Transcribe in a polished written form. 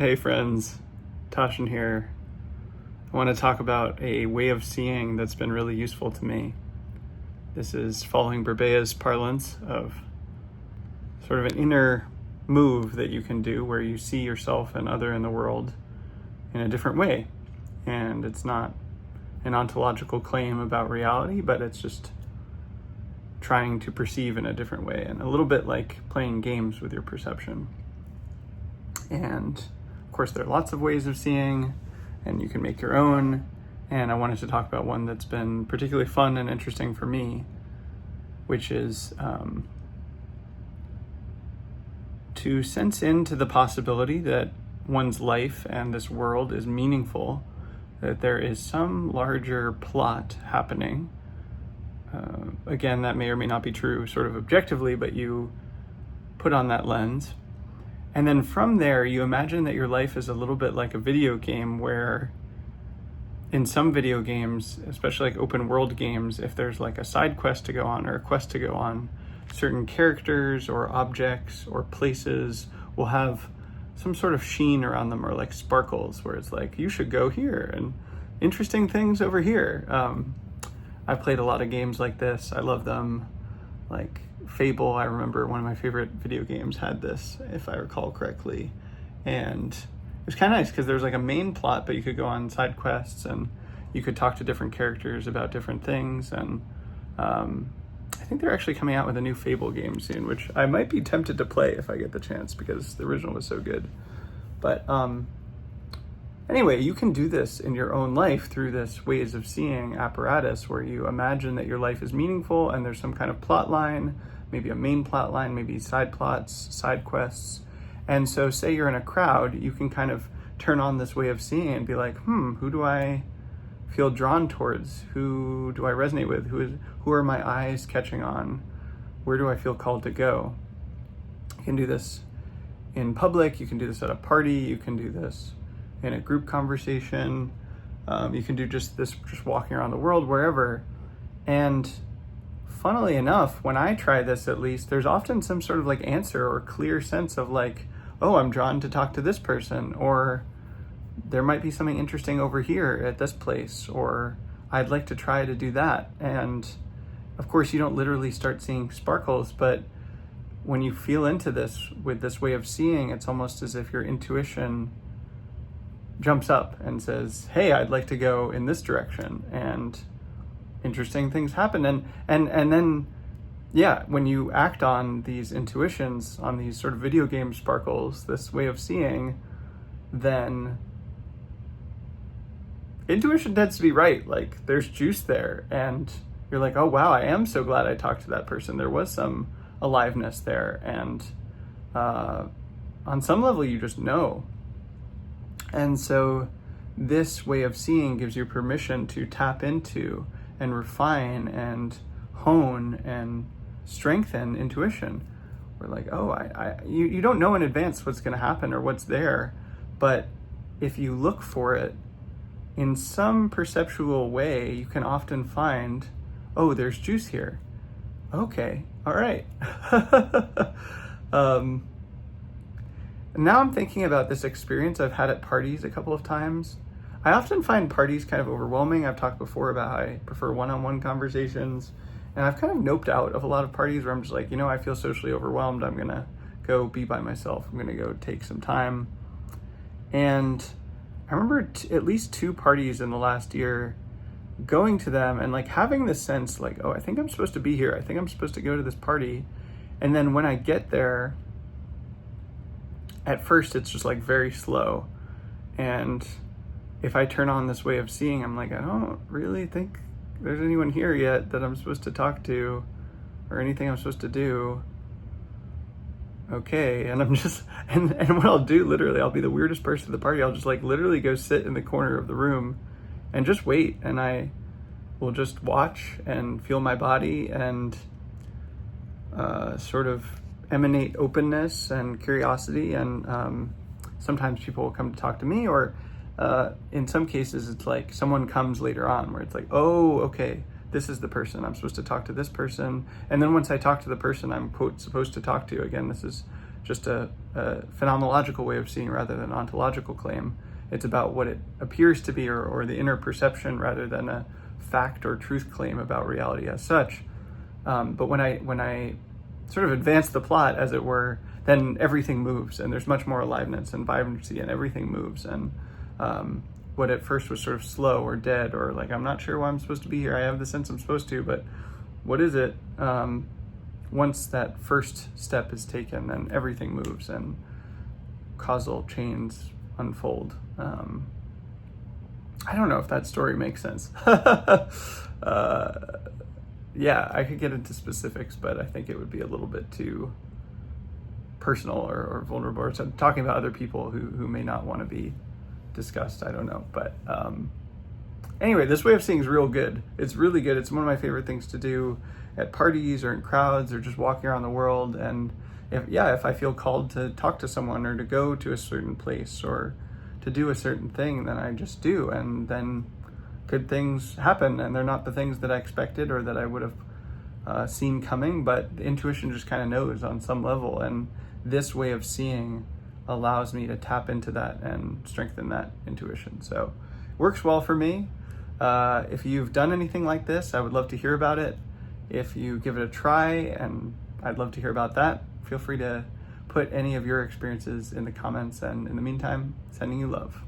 Hey friends, Tashin here. I want to talk about a way of seeing that's been really useful to me. This is following Berbea's parlance of sort of an inner move that you can do where you see yourself and other in the world in a different way. And it's not an ontological claim about reality, but it's just trying to perceive in a different way, and a little bit like playing games with your perception. And of course, there are lots of ways of seeing, and you can make your own. And I wanted to talk about one that's been particularly fun and interesting for me, which is to sense into the possibility that one's life and this world is meaningful, that there is some larger plot happening. Again, that may or may not be true sort of objectively, but you put on that lens. And then from there, you imagine that your life is a little bit like a video game where in some video games, especially like open world games, if there's like a side quest to go on or a quest to go on, certain characters or objects or places will have some sort of sheen around them, or like sparkles, where it's like, you should go here and interesting things over here. I've played a lot of games like this. I love them. Like Fable, I remember one of my favorite video games had this, if I recall correctly. And it was kind of nice because there was like a main plot, but you could go on side quests and you could talk to different characters about different things. And I think they're actually coming out with a new Fable game soon, which I might be tempted to play if I get the chance because the original was so good. But anyway, you can do this in your own life through this ways of seeing apparatus where you imagine that your life is meaningful and there's some kind of plot line, maybe a main plot line, maybe side plots, side quests. And so say you're in a crowd, you can kind of turn on this way of seeing and be like, who do I feel drawn towards? Who do I resonate with? Who are my eyes catching on? Where do I feel called to go? You can do this in public, you can do this at a party, you can do this in a group conversation, you can do just walking around the world, wherever. And funnily enough, when I try this, at least, there's often some sort of like answer or clear sense of like, oh, I'm drawn to talk to this person, or there might be something interesting over here at this place, or I'd like to try to do that. And of course, you don't literally start seeing sparkles, but when you feel into this with this way of seeing, it's almost as if your intuition jumps up and says, hey, I'd like to go in this direction, and interesting things happen. And then, yeah, when you act on these intuitions, on these sort of video game sparkles, this way of seeing, then intuition tends to be right. Like, there's juice there, and you're like, oh wow, I am so glad I talked to that person. There was some aliveness there, and on some level you just know. And so this way of seeing gives you permission to tap into and refine and hone and strengthen intuition. We're like, oh, you don't know in advance what's going to happen or what's there, but if you look for it in some perceptual way, you can often find, oh, there's juice here. Okay, all right. Now I'm thinking about this experience I've had at parties a couple of times. I often find parties kind of overwhelming. I've talked before about how I prefer one-on-one conversations, and I've kind of noped out of a lot of parties where I'm just like, I feel socially overwhelmed. I'm gonna go be by myself. I'm gonna go take some time. And I remember at least 2 parties in the last year going to them and like having this sense like, oh, I think I'm supposed to be here. I think I'm supposed to go to this party. And then when I get there, at first it's just like very slow. And if I turn on this way of seeing, I'm like, I don't really think there's anyone here yet that I'm supposed to talk to or anything I'm supposed to do. Okay, and I'm just, and what I'll do, literally, I'll be the weirdest person at the party. I'll just like literally go sit in the corner of the room and just wait. And I will just watch and feel my body and sort of emanate openness and curiosity. And sometimes people will come to talk to me, or in some cases it's like someone comes later on where it's like, oh, okay, this is the person, I'm supposed to talk to this person. And then once I talk to the person I'm, quote, supposed to talk to, again, this is just a phenomenological way of seeing rather than an ontological claim. It's about what it appears to be, or the inner perception, rather than a fact or truth claim about reality as such. But when I sort of advance the plot, as it were, then everything moves, and there's much more aliveness and vibrancy, and everything moves. And what at first was sort of slow or dead, or like, I'm not sure why I'm supposed to be here, I have the sense I'm supposed to, but what is it? Once that first step is taken, then everything moves and causal chains unfold. I don't know if that story makes sense. Yeah, I could get into specifics, but I think it would be a little bit too personal or vulnerable, or talking about other people who may not want to be discussed. I don't know. But anyway, this way of seeing is real good. It's really good. It's one of my favorite things to do at parties or in crowds or just walking around the world. And if I feel called to talk to someone or to go to a certain place or to do a certain thing, then I just do. And then good things happen, and they're not the things that I expected or that I would have seen coming, but the intuition just kind of knows on some level. And this way of seeing allows me to tap into that and strengthen that intuition. So it works well for me. If you've done anything like this, I would love to hear about it. If you give it a try, and I'd love to hear about that, feel free to put any of your experiences in the comments. And in the meantime, sending you love.